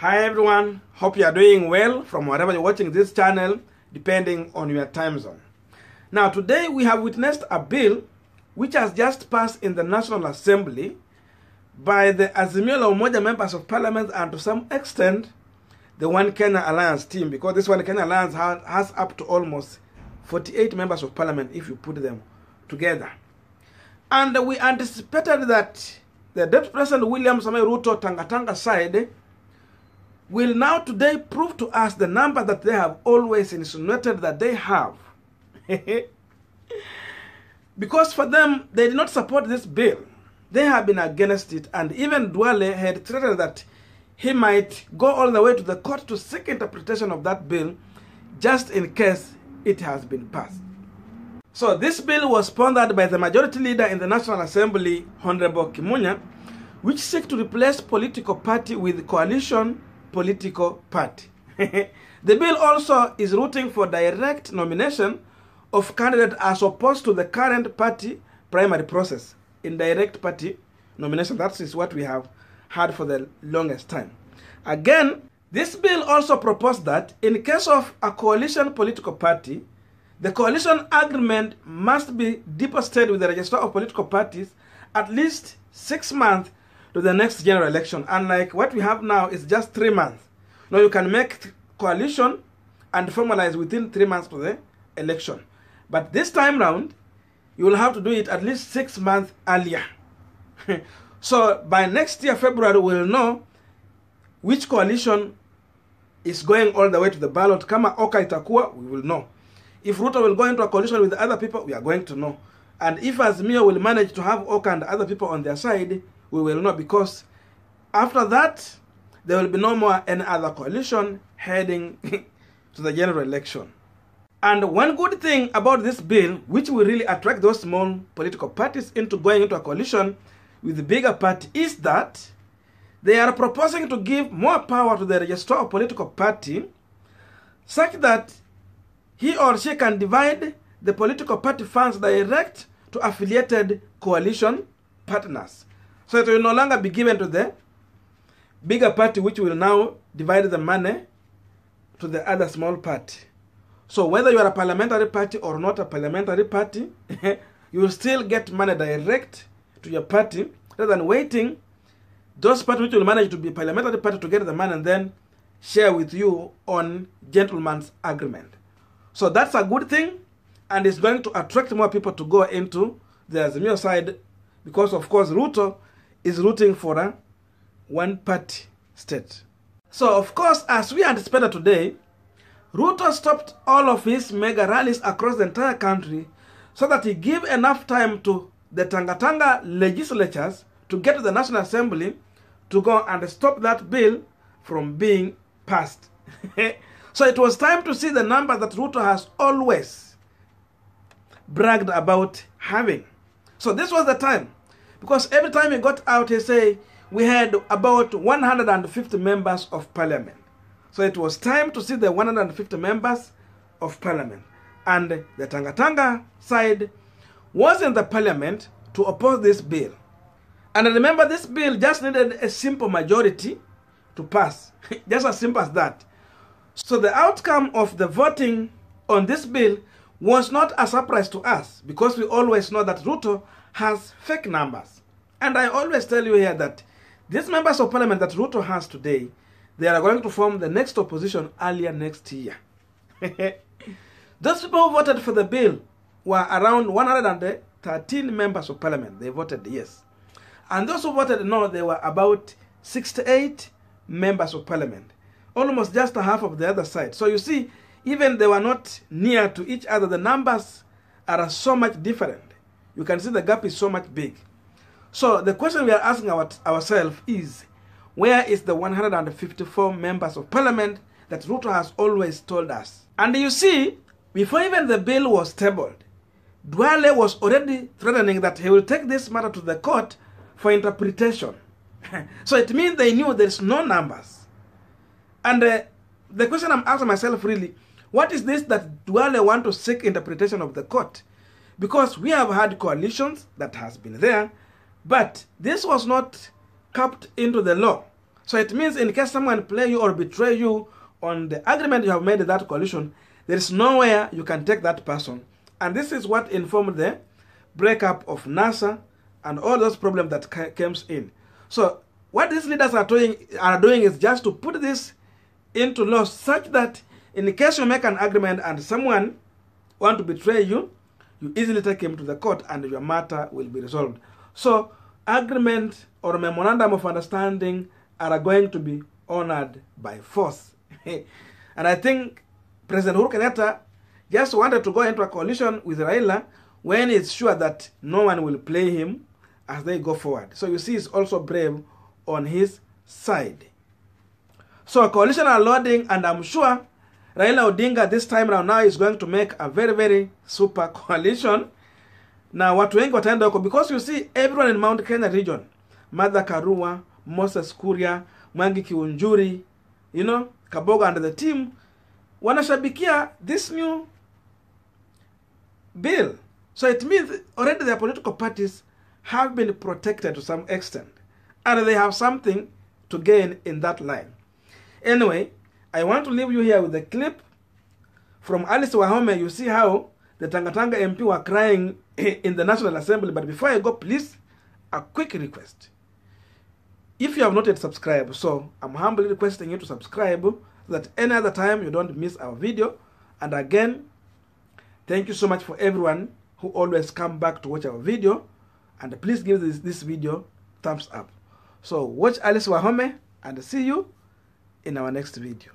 Hi everyone, hope you are doing well from wherever you're watching this channel, depending on your time zone. Now today we have witnessed a bill which has just passed in the National Assembly by the Azimio La Umoja members of parliament and to some extent the One Kenya Alliance team, because this One Kenya Alliance has up to almost 48 members of parliament if you put them together. And we anticipated that the Deputy President William Ruto Tanga side will now today prove to us the number that they have always insinuated that they have. Because for them, they did not support this bill. They have been against it, and even Duale had threatened that he might go all the way to the court to seek interpretation of that bill just in case it has been passed. So this bill was sponsored by the majority leader in the National Assembly, Honorable Kimunya, which seeks to replace political party with coalition political party. The bill also is rooting for direct nomination of candidates as opposed to the current party primary process. Indirect party nomination, that is what we have had for the longest time. Again, this bill also proposed that in case of a coalition political party, the coalition agreement must be deposited with the Register of Political Parties at least 6 months to the next general election. Unlike what we have now, is just 3 months. Now you can make coalition and formalize within 3 months to the election. But this time round, you will have to do it at least 6 months earlier. So by next year, February, we will know which coalition is going all the way to the ballot. Kama Oka itakuwa, we will know. If Ruto will go into a coalition with other people, we are going to know. And if Azimio will manage to have Oka and other people on their side, we will know, because after that, there will be no more any other coalition heading to the general election. And one good thing about this bill, which will really attract those small political parties into going into a coalition with the bigger party, is that they are proposing to give more power to the Register of Political Party such that he or she can divide the political party funds direct to affiliated coalition partners. So it will no longer be given to the bigger party, which will now divide the money to the other small party. So whether you are a parliamentary party or not a parliamentary party, you will still get money direct to your party, rather than waiting those parties which will manage to be parliamentary party to get the money and then share with you on gentleman's agreement. So that's a good thing, and it's going to attract more people to go into the Azimio side, because of course Ruto is rooting for a one-party state. So of course, as we anticipated today, Ruto stopped all of his mega rallies across the entire country so that he give enough time to the Tanga legislatures to get to the National Assembly to go and stop that bill from being passed. So it was time to see the number that Ruto has always bragged about having. So this was the time, because every time he got out, he say we had about 150 members of parliament. So it was time to see the 150 members of parliament. And the Tanga side was in the parliament to oppose this bill. And remember, this bill just needed a simple majority to pass. Just as simple as that. So the outcome of the voting on this bill was not a surprise to us, because we always know that Ruto has fake numbers. And I always tell you here that these members of parliament that Ruto has today, they are going to form the next opposition earlier next year. Those people who voted for the bill were around 113 members of parliament. They voted yes. And those who voted no, they were about 68 members of parliament. Almost just a half of the other side. So you see, even they were not near to each other. The numbers are so much different. You can see the gap is so much big. So the question we are asking ourselves is, where is the 154 members of parliament that Ruto has always told us? And you see, before even the bill was tabled, Duale was already threatening that he will take this matter to the court for interpretation. So it means they knew there's no numbers. And the question I'm asking myself really, what is this that Duale want to seek interpretation of the court? Because we have had coalitions that has been there, but this was not capped into the law. So So it means in case someone play you or betray you on the agreement you have made in that coalition, there is nowhere you can take that person. And this is what informed the breakup of NASA and all those problems that came in. So what these leaders are doing is just to put this into law such that in case you make an agreement and someone want to betray you, you easily take him to the court and your matter will be resolved. So agreement or memorandum of understanding are going to be honored by force. And I think President Uhuru Kenyatta just wanted to go into a coalition with Raila when he's sure that no one will play him as they go forward. So you see he's also brave on his side. So coalition are loading, and I'm sure Raila Odinga this time around now is going to make a very, very super coalition. Now watu wengi wataenda huko because you see everyone in Mount Kenya region, Martha Karua, Moses Kuria, Mwangi Kiunjuri, you know, Kaboga and the team, wanashabikia this new bill. So it means already their political parties have been protected to some extent, and they have something to gain in that line. Anyway, I want to leave you here with a clip from Alice Wahome. You see how the Tangatanga MP were crying in the National Assembly. But before I go, please, a quick request. If you have not yet subscribed, so I'm humbly requesting you to subscribe so that any other time you don't miss our video. And again, thank you so much for everyone who always come back to watch our video. And please give this video thumbs up. So watch Alice Wahome and see you in our next video.